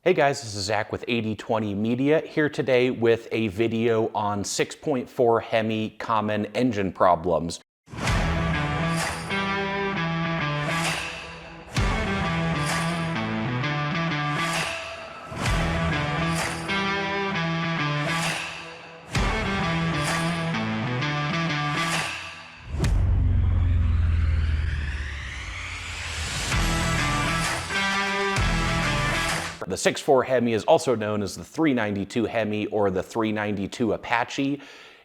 Hey guys, this is Zach with 8020 Media, here today with a video on 6.4 HEMI common engine problems. The 6.4 HEMI is also known as the 392 HEMI or the 392 Apache.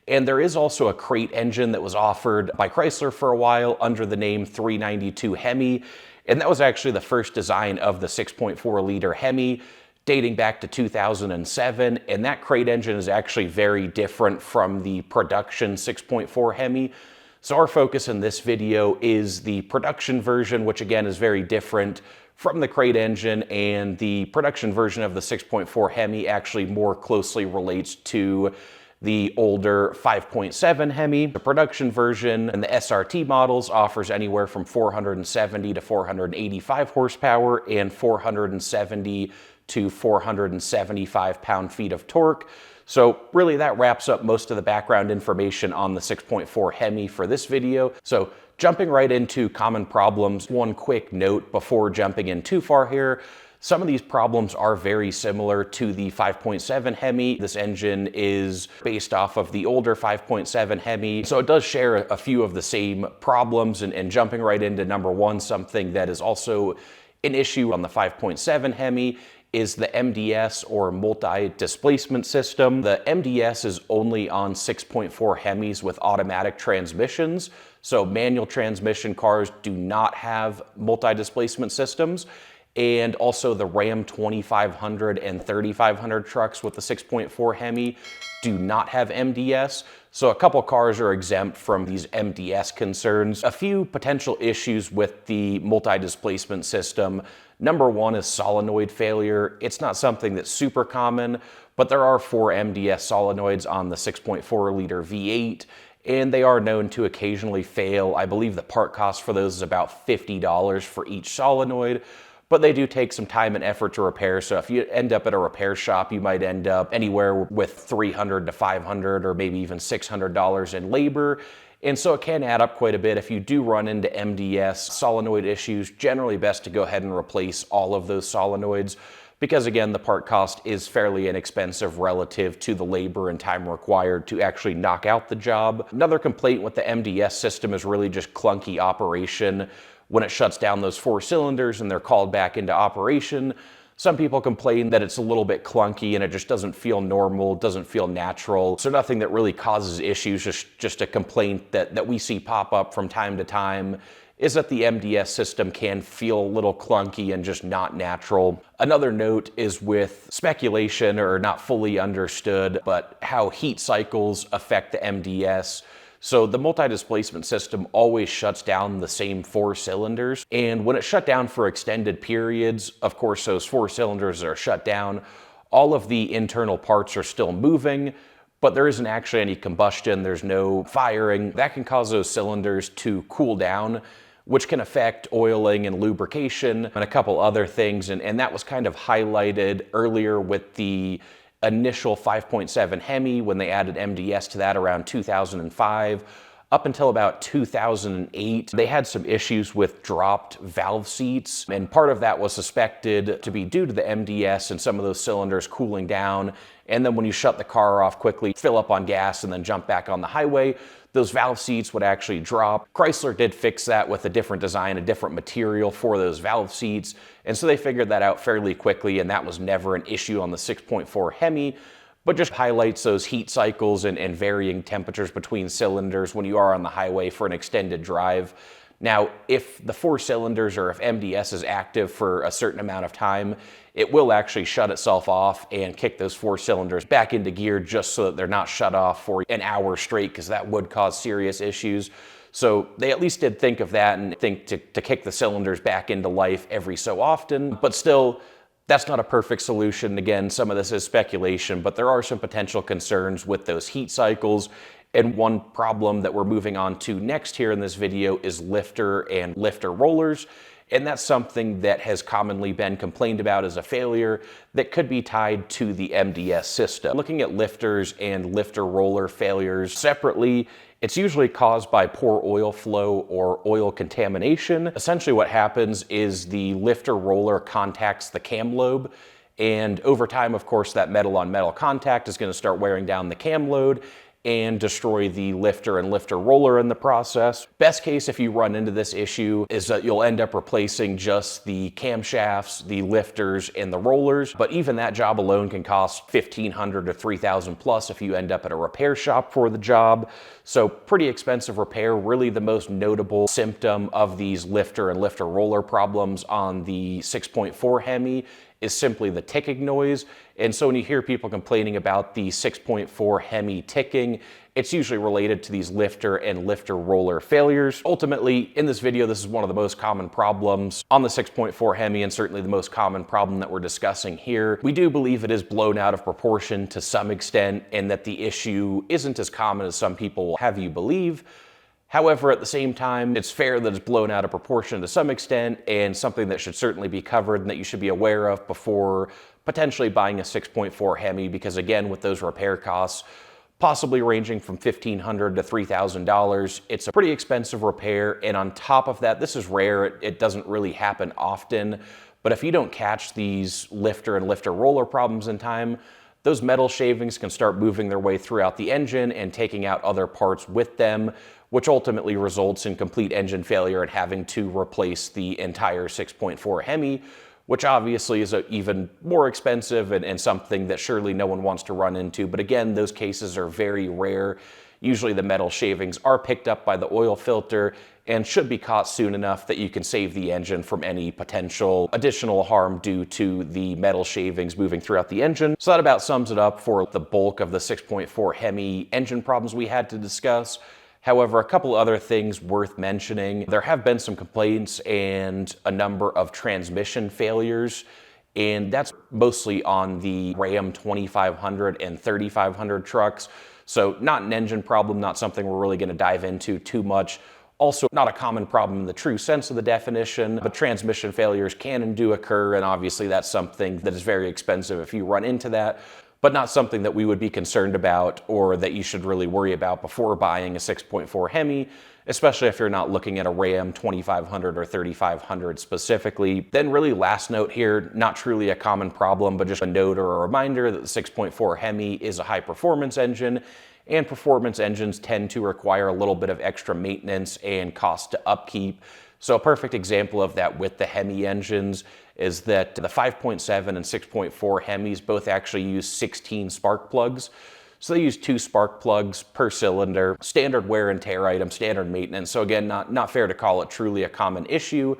And there is also a crate engine that was offered by Chrysler for a while under the name 392 HEMI. And that was actually the first design of the 6.4 liter HEMI dating back to 2007. And that crate engine is actually very different from the production 6.4 HEMI. So our focus in this video is the production version, which again is very different from the crate engine, and the production version of the 6.4 HEMI actually more closely relates to the older 5.7 HEMI. The production version and the SRT models offers anywhere from 470 to 485 horsepower and 470 to 475 pound-feet of torque. So really that wraps up most of the background information on the 6.4 HEMI for this video. So jumping right into common problems, one quick note before jumping in too far here. Some of these problems are very similar to the 5.7 HEMI. This engine is based off of the older 5.7 HEMI, so it does share a few of the same problems. And jumping right into number one, something that is also an issue on the 5.7 HEMI is the MDS or multi-displacement system. The MDS is only on 6.4 HEMIs with automatic transmissions. So manual transmission cars do not have multi-displacement systems. And also the Ram 2500 and 3500 trucks with the 6.4 HEMI do not have MDS. So a couple cars are exempt from these MDS concerns. A few potential issues with the multi-displacement system. Number one is solenoid failure. It's not something that's super common, but there are 4 MDS solenoids on the 6.4 liter V8, and they are known to occasionally fail. I believe the part cost for those is about $50 for each solenoid, but they do take some time and effort to repair. So if you end up at a repair shop, you might end up anywhere with $300 to $500 or maybe even $600 in labor. And so it can add up quite a bit. If you do run into MDS solenoid issues, generally best to go ahead and replace all of those solenoids, because again, the part cost is fairly inexpensive relative to the labor and time required to actually knock out the job. Another complaint with the MDS system is really just clunky operation. When it shuts down those 4 cylinders and they're called back into operation, some people complain that it's a little bit clunky and it just doesn't feel normal, doesn't feel natural. So nothing that really causes issues, just a complaint that we see pop up from time to time is that the MDS system can feel a little clunky and just not natural. Another note is with speculation or not fully understood, but how heat cycles affect the MDS. So the multi-displacement system always shuts down the same 4 cylinders. And when it shut down for extended periods, of course, those 4 cylinders are shut down. All of the internal parts are still moving, but there isn't actually any combustion. There's no firing. That can cause those cylinders to cool down, which can affect oiling and lubrication and a couple other things. And that was kind of highlighted earlier with the initial 5.7 HEMI when they added MDS to that around 2005. Up until about 2008, they had some issues with dropped valve seats, and part of that was suspected to be due to the MDS and some of those cylinders cooling down. And then when you shut the car off quickly, fill up on gas, and then jump back on the highway, those valve seats would actually drop. Chrysler did fix that with a different design, a different material for those valve seats. And so they figured that out fairly quickly, and that was never an issue on the 6.4 HEMI, but just highlights those heat cycles and varying temperatures between cylinders when you are on the highway for an extended drive. Now, if the 4 cylinders or if MDS is active for a certain amount of time, it will actually shut itself off and kick those 4 cylinders back into gear just so that they're not shut off for an hour straight, because that would cause serious issues. So they at least did think of that and think to kick the cylinders back into life every so often. But still, that's not a perfect solution. Again, some of this is speculation, but there are some potential concerns with those heat cycles. And one problem that we're moving on to next here in this video is lifter and lifter rollers. And that's something that has commonly been complained about as a failure that could be tied to the MDS system. Looking at lifters and lifter roller failures separately, it's usually caused by poor oil flow or oil contamination. Essentially what happens is the lifter roller contacts the cam lobe, and over time, of course, that metal on metal contact is going to start wearing down the cam lobe and destroy the lifter and lifter roller in the process. Best case, if you run into this issue, is that you'll end up replacing just the camshafts, the lifters, and the rollers. But even that job alone can cost $1,500 to $3,000 plus if you end up at a repair shop for the job. So pretty expensive repair. Really the most notable symptom of these lifter and lifter roller problems on the 6.4 HEMI is simply the ticking noise. And so when you hear people complaining about the 6.4 HEMI ticking, it's usually related to these lifter and lifter roller failures. Ultimately, in this video, this is one of the most common problems on the 6.4 HEMI, and certainly the most common problem that we're discussing here. We do believe it is blown out of proportion to some extent, and that the issue isn't as common as some people will have you believe. However, at the same time, it's fair that it's blown out of proportion to some extent, and something that should certainly be covered and that you should be aware of before potentially buying a 6.4 HEMI, because again, with those repair costs possibly ranging from $1,500 to $3,000, it's a pretty expensive repair. And on top of that, this is rare, it doesn't really happen often, but if you don't catch these lifter and lifter roller problems in time, those metal shavings can start moving their way throughout the engine and taking out other parts with them, which ultimately results in complete engine failure and having to replace the entire 6.4 HEMI, which obviously is even more expensive and something that surely no one wants to run into. But again, those cases are very rare. Usually the metal shavings are picked up by the oil filter and should be caught soon enough that you can save the engine from any potential additional harm due to the metal shavings moving throughout the engine. So that about sums it up for the bulk of the 6.4 HEMI engine problems we had to discuss. However, a couple other things worth mentioning. There have been some complaints and a number of transmission failures, and that's mostly on the Ram 2500 and 3500 trucks. So not an engine problem, not something we're really going to dive into too much. Also not a common problem in the true sense of the definition, but transmission failures can and do occur, and obviously that's something that is very expensive if you run into that, but not something that we would be concerned about or that you should really worry about before buying a 6.4 HEMI, especially if you're not looking at a Ram 2500 or 3500 specifically. Then really last note here, not truly a common problem, but just a note or a reminder that the 6.4 HEMI is a high performance engine, and performance engines tend to require a little bit of extra maintenance and cost to upkeep. So a perfect example of that with the HEMI engines is that the 5.7 and 6.4 HEMIs both actually use 16 spark plugs. So they use 2 spark plugs per cylinder, standard wear and tear item, standard maintenance. So again, not fair to call it truly a common issue.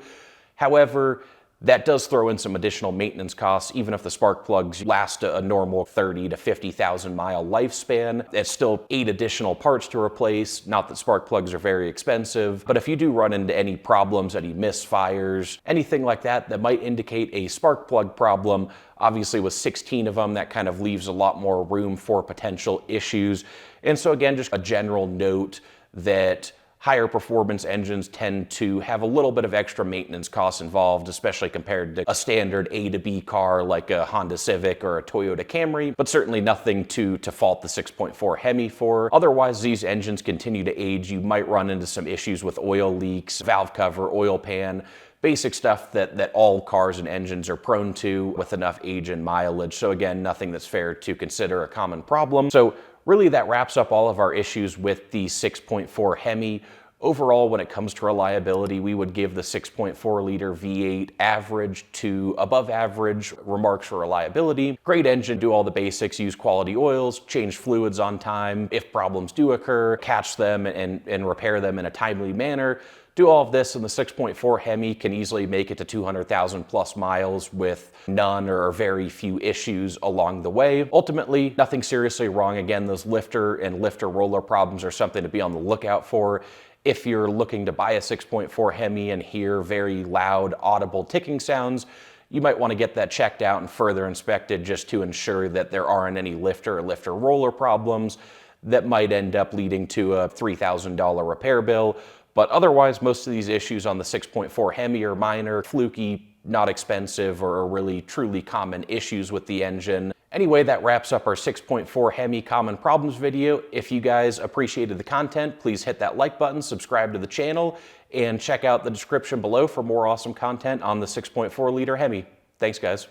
However, that does throw in some additional maintenance costs. Even if the spark plugs last a normal 30 to 50,000 mile lifespan, it's still 8 additional parts to replace. Not that spark plugs are very expensive, but if you do run into any problems, any misfires, anything like that that might indicate a spark plug problem, obviously with 16 of them, that kind of leaves a lot more room for potential issues. And so again, just a general note that higher performance engines tend to have a little bit of extra maintenance costs involved, especially compared to a standard A to B car like a Honda Civic or a Toyota Camry, but certainly nothing to fault the 6.4 HEMI for. Otherwise, these engines continue to age. You might run into some issues with oil leaks, valve cover, oil pan, basic stuff that all cars and engines are prone to with enough age and mileage. So again, nothing that's fair to consider a common problem. So really that wraps up all of our issues with the 6.4 HEMI. Overall, when it comes to reliability, we would give the 6.4 liter V8 average to above average remarks for reliability. Great engine, do all the basics, use quality oils, change fluids on time. If problems do occur, catch them and repair them in a timely manner. Do all of this, and the 6.4 HEMI can easily make it to 200,000 plus miles with none or very few issues along the way. Ultimately, nothing seriously wrong. Again, those lifter and lifter roller problems are something to be on the lookout for. If you're looking to buy a 6.4 HEMI and hear very loud, audible ticking sounds, you might want to get that checked out and further inspected just to ensure that there aren't any lifter or lifter roller problems that might end up leading to a $3,000 repair bill. But otherwise, most of these issues on the 6.4 HEMI are minor, fluky, not expensive, or are really truly common issues with the engine. Anyway, that wraps up our 6.4 HEMI Common Problems video. If you guys appreciated the content, please hit that like button, subscribe to the channel, and check out the description below for more awesome content on the 6.4 liter HEMI. Thanks, guys.